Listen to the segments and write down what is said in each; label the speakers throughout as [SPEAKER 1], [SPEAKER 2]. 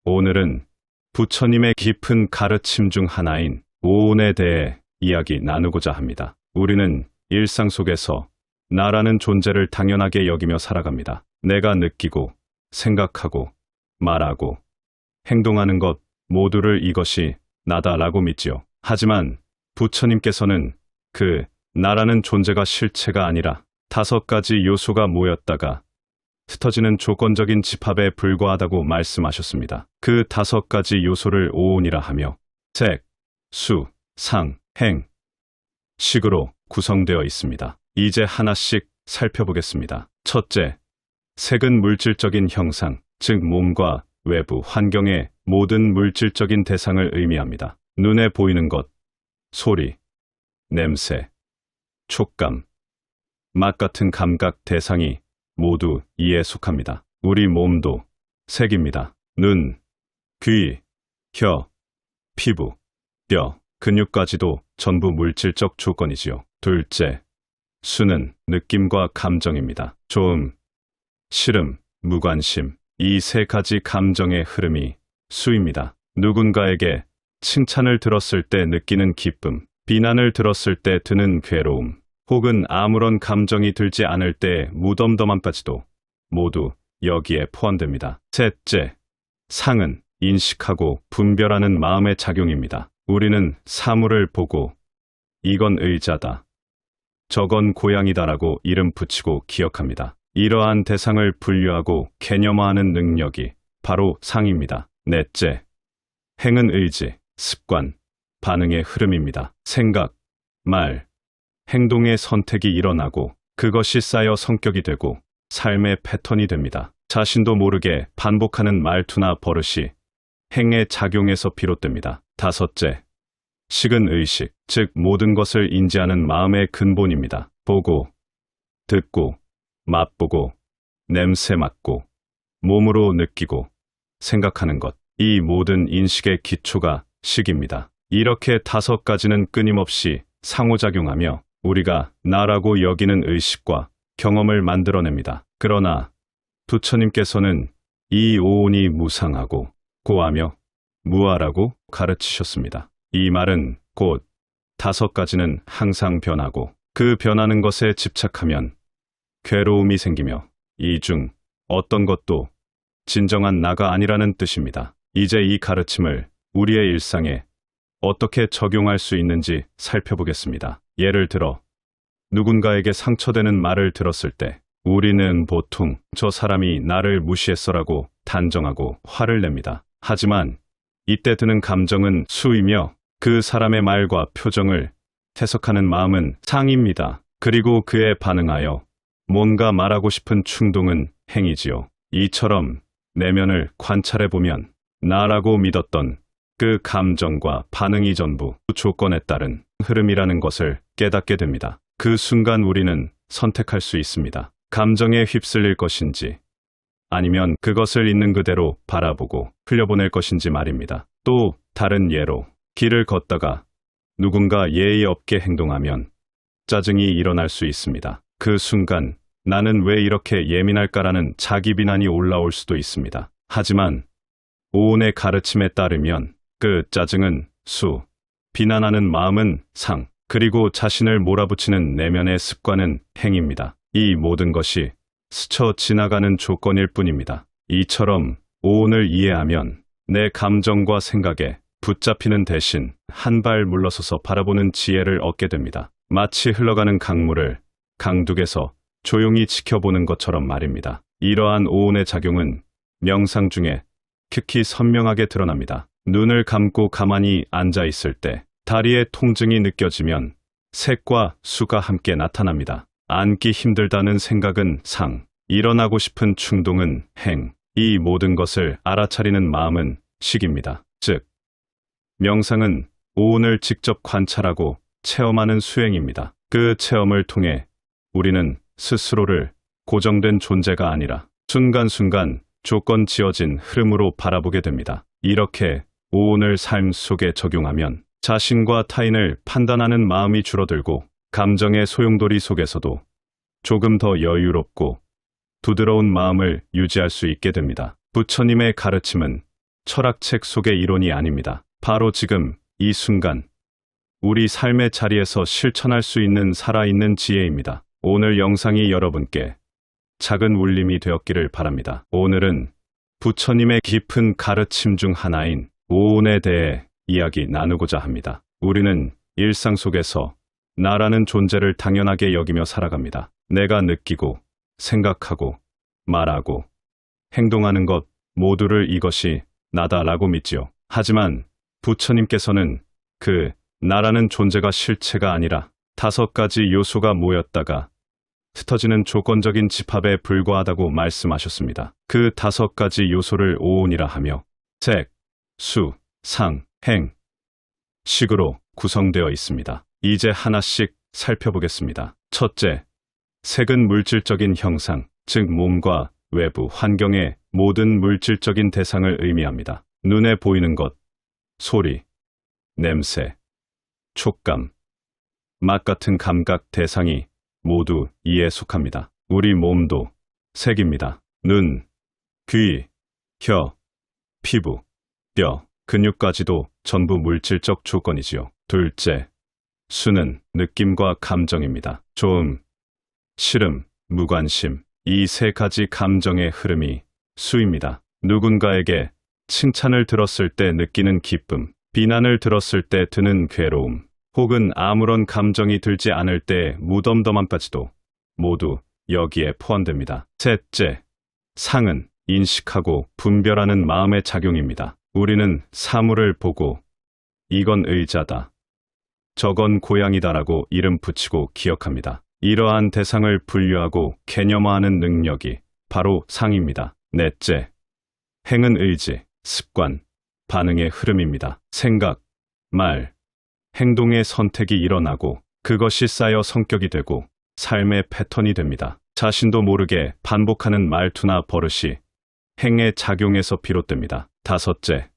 [SPEAKER 1] 오늘은 부처님의 깊은 가르침 중 하나인 오온에 대해 이야기 나누고자 합니다. 우리는 일상 속에서 나라는 존재를 당연하게 여기며 살아갑니다. 내가 느끼고, 생각하고, 말하고, 행동하는 것 모두를 이것이 나다라고 믿지요. 하지만 부처님께서는 그 나라는 존재가 실체가 아니라 5가지 요소가 모였다가 흩어지는 조건적인 집합에 불과하다고 말씀하셨습니다. 그 5가지 요소를 오온이라 하며 색, 수, 상, 행, 식으로 구성되어 있습니다. 이제 하나씩 살펴보겠습니다. 첫째, 색은 물질적인 형상, 즉 몸과 외부 환경의 모든 물질적인 대상을 의미합니다. 눈에 보이는 것, 소리, 냄새, 촉감, 맛 같은 감각 대상이 모두 이에 속합니다. 우리 몸도 색입니다. 눈, 귀, 혀, 피부, 뼈, 근육까지도 전부 물질적 조건이지요. 둘째, 수는 느낌과 감정입니다. 좋음, 싫음, 무관심, 이 3가지 감정의 흐름이 수입니다. 누군가에게 칭찬을 들었을 때 느끼는 기쁨, 비난을 들었을 때 드는 괴로움, 혹은 아무런 감정이 들지 않을 때의 무덤덤함까지도 모두 여기에 포함됩니다. 셋째, 상은 인식하고 분별하는 마음의 작용입니다. 우리는 사물을 보고 이건 의자다, 저건 고양이다라고 이름 붙이고 기억합니다. 이러한 대상을 분류하고 개념화하는 능력이 바로 상입니다. 넷째, 행은 의지, 습관, 반응의 흐름입니다. 생각, 말, 행동의 선택이 일어나고 그것이 쌓여 성격이 되고 삶의 패턴이 됩니다. 자신도 모르게 반복하는 말투나 버릇이 행의 작용에서 비롯됩니다. 다섯째, 식은 의식, 즉 모든 것을 인지하는 마음의 근본입니다. 보고, 듣고, 맛보고, 냄새 맡고, 몸으로 느끼고, 생각하는 것, 이 모든 인식의 기초가 식입니다. 이렇게 5가지는 끊임없이 상호작용하며 우리가 나라고 여기는 의식과 경험을 만들어냅니다. 그러나 부처님께서는 이 오온이 무상하고 고하며 무아라고 가르치셨습니다. 이 말은 곧 5가지는 항상 변하고 그 변하는 것에 집착하면 괴로움이 생기며 이 중 어떤 것도 진정한 나가 아니라는 뜻입니다. 이제 이 가르침을 우리의 일상에 어떻게 적용할 수 있는지 살펴보겠습니다. 예를 들어 누군가에게 상처되는 말을 들었을 때 우리는 보통 저 사람이 나를 무시했어라고 단정하고 화를 냅니다. 하지만 이때 드는 감정은 수이며 그 사람의 말과 표정을 해석하는 마음은 상입니다. 그리고 그에 반응하여 뭔가 말하고 싶은 충동은 행이지요. 이처럼 내면을 관찰해보면 나라고 믿었던 그 감정과 반응이 전부 조건에 따른 흐름이라는 것을 깨닫게 됩니다. 그 순간 우리는 선택할 수 있습니다. 감정에 휩쓸릴 것인지 아니면 그것을 있는 그대로 바라보고 흘려보낼 것인지 말입니다. 또 다른 예로 길을 걷다가 누군가 예의 없게 행동하면 짜증이 일어날 수 있습니다. 그 순간 나는 왜 이렇게 예민할까라는 자기 비난이 올라올 수도 있습니다. 하지만 오온의 가르침에 따르면 그 짜증은 수, 비난하는 마음은 상, 그리고 자신을 몰아붙이는 내면의 습관은 행입니다. 이 모든 것이 스쳐 지나가는 조건일 뿐입니다. 이처럼 오온을 이해하면 내 감정과 생각에 붙잡히는 대신 한 발 물러서서 바라보는 지혜를 얻게 됩니다. 마치 흘러가는 강물을 강둑에서 조용히 지켜보는 것처럼 말입니다. 이러한 오온의 작용은 명상 중에 특히 선명하게 드러납니다. 눈을 감고 가만히 앉아 있을 때 다리의 통증이 느껴지면 색과 수가 함께 나타납니다. 앉기 힘들다는 생각은 상, 일어나고 싶은 충동은 행, 이 모든 것을 알아차리는 마음은 식입니다. 즉, 명상은 오온을 직접 관찰하고 체험하는 수행입니다. 그 체험을 통해 우리는 스스로를 고정된 존재가 아니라 순간순간 조건 지어진 흐름으로 바라보게 됩니다. 이렇게 오온을 삶 속에 적용하면 자신과 타인을 판단하는 마음이 줄어들고 감정의 소용돌이 속에서도 조금 더 여유롭고 부드러운 마음을 유지할 수 있게 됩니다. 부처님의 가르침은 철학책 속의 이론이 아닙니다. 바로 지금 이 순간 우리 삶의 자리에서 실천할 수 있는 살아있는 지혜입니다. 오늘 영상이 여러분께 작은 울림이 되었기를 바랍니다. 오늘은 부처님의 깊은 가르침 중 하나인 오온에 대해 이야기 나누고자 합니다. 우리는 일상 속에서 나라는 존재를 당연하게 여기며 살아갑니다. 내가 느끼고 생각하고 말하고 행동하는 것 모두를 이것이 나다라고 믿지요. 하지만 부처님께서는 그 나라는 존재가 실체가 아니라 5가지 요소가 모였다가 흩어지는 조건적인 집합에 불과하다고 말씀하셨습니다. 그 5가지 요소를 오온이라 하며 색, 수, 상, 행, 식으로 구성되어 있습니다. 이제 하나씩 살펴보겠습니다. 첫째, 색은 물질적인 형상, 즉 몸과 외부 환경의 모든 물질적인 대상을 의미합니다. 눈에 보이는 것, 소리, 냄새, 촉감, 맛 같은 감각 대상이 모두 이에 속합니다. 우리 몸도 색입니다. 눈, 귀, 혀, 피부, 뼈, 근육까지도 전부 물질적 조건이지요. 둘째, 수는 느낌과 감정입니다. 좋음, 싫음, 무관심, 이 3가지 감정의 흐름이 수입니다. 누군가에게 칭찬을 들었을 때 느끼는 기쁨, 비난을 들었을 때 드는 괴로움, 혹은 아무런 감정이 들지 않을 때의 무덤덤함까지도 모두 여기에 포함됩니다. 셋째, 상은 인식하고 분별하는 마음의 작용입니다. 우리는 사물을 보고 이건 의자다, 저건 고양이다라고 이름 붙이고 기억합니다. 이러한 대상을 분류하고 개념화하는 능력이 바로 상입니다. 넷째, 행은 의지, 습관, 반응의 흐름입니다. 생각, 말, 행동의 선택이 일어나고 그것이 쌓여 성격이 되고 삶의 패턴이 됩니다. 자신도 모르게 반복하는 말투나 버릇이 행의 작용에서 비롯됩니다. 다섯째,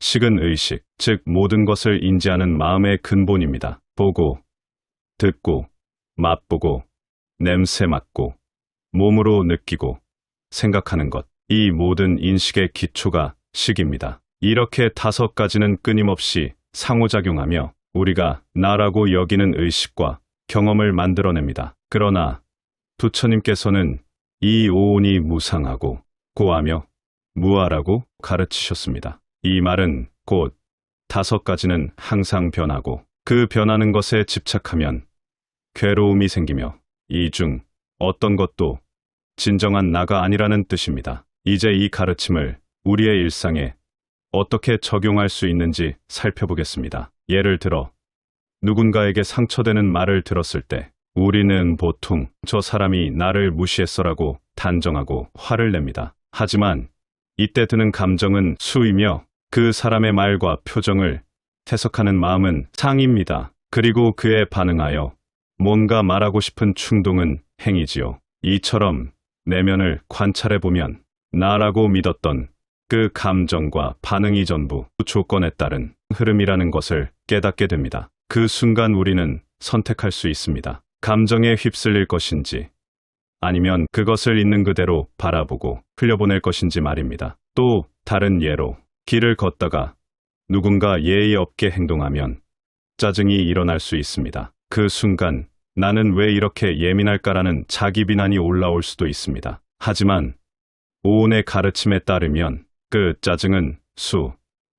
[SPEAKER 1] 식은 의식, 즉 모든 것을 인지하는 마음의 근본입니다. 보고, 듣고, 맛보고, 냄새 맡고, 몸으로 느끼고, 생각하는 것, 이 모든 인식의 기초가 식입니다. 이렇게 5가지는 끊임없이 상호작용하며 우리가 나라고 여기는 의식과 경험을 만들어냅니다. 그러나 부처님께서는 이 오온이 무상하고 고하며 무아라고 가르치셨습니다. 이 말은 곧 5가지는 항상 변하고 그 변하는 것에 집착하면 괴로움이 생기며 이 중 어떤 것도 진정한 나가 아니라는 뜻입니다. 이제 이 가르침을 우리의 일상에 어떻게 적용할 수 있는지 살펴보겠습니다. 예를 들어 누군가에게 상처되는 말을 들었을 때 우리는 보통 저 사람이 나를 무시했어라고 단정하고 화를 냅니다. 하지만 이때 드는 감정은 수이며 그 사람의 말과 표정을 해석하는 마음은 상입니다. 그리고 그에 반응하여 뭔가 말하고 싶은 충동은 행이지요. 이처럼 내면을 관찰해보면 나라고 믿었던 그 감정과 반응이 전부 조건에 따른 흐름이라는 것을 깨닫게 됩니다. 그 순간 우리는 선택할 수 있습니다. 감정에 휩쓸릴 것인지 아니면 그것을 있는 그대로 바라보고 흘려보낼 것인지 말입니다. 또 다른 예로 길을 걷다가 누군가 예의 없게 행동하면 짜증이 일어날 수 있습니다. 그 순간 나는 왜 이렇게 예민할까라는 자기 비난이 올라올 수도 있습니다. 하지만 오온의 가르침에 따르면 그 짜증은 수,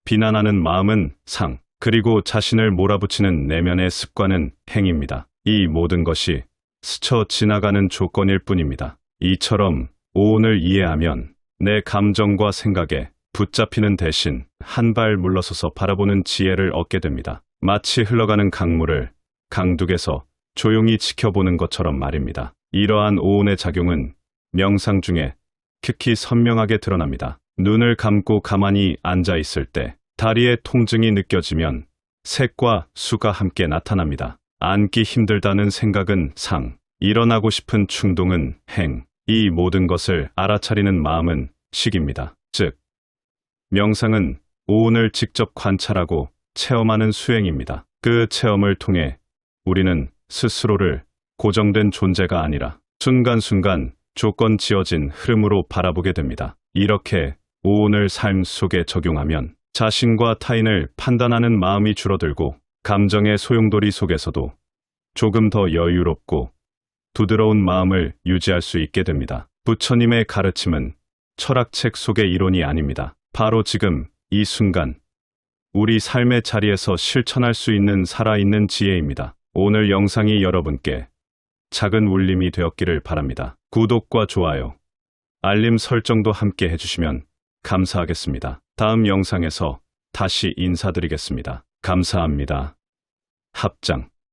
[SPEAKER 1] 비난하는 마음은 상, 그리고 자신을 몰아붙이는 내면의 습관은 행입니다. 이 모든 것이 스쳐 지나가는 조건일 뿐입니다. 이처럼 오온을 이해하면 내 감정과 생각에 붙잡히는 대신 한 발 물러서서 바라보는 지혜를 얻게 됩니다. 마치 흘러가는 강물을 강둑에서 조용히 지켜보는 것처럼 말입니다. 이러한 오온의 작용은 명상 중에 특히 선명하게 드러납니다. 눈을 감고 가만히 앉아 있을 때 다리의 통증이 느껴지면 색과 수가 함께 나타납니다. 앉기 힘들다는 생각은 상, 일어나고 싶은 충동은 행, 이 모든 것을 알아차리는 마음은 식입니다. 즉, 명상은 오온을 직접 관찰하고 체험하는 수행입니다. 그 체험을 통해 우리는 스스로를 고정된 존재가 아니라 순간순간 조건 지어진 흐름으로 바라보게 됩니다. 이렇게 오온을 삶 속에 적용하면 자신과 타인을 판단하는 마음이 줄어들고 감정의 소용돌이 속에서도 조금 더 여유롭고 부드러운 마음을 유지할 수 있게 됩니다. 부처님의 가르침은 철학책 속의 이론이 아닙니다. 바로 지금 이 순간 우리 삶의 자리에서 실천할 수 있는 살아있는 지혜입니다. 오늘 영상이 여러분께 작은 울림이 되었기를 바랍니다. 구독과 좋아요, 알림 설정도 함께 해주시면 감사하겠습니다. 다음 영상에서 다시 인사드리겠습니다. 감사합니다. 합장.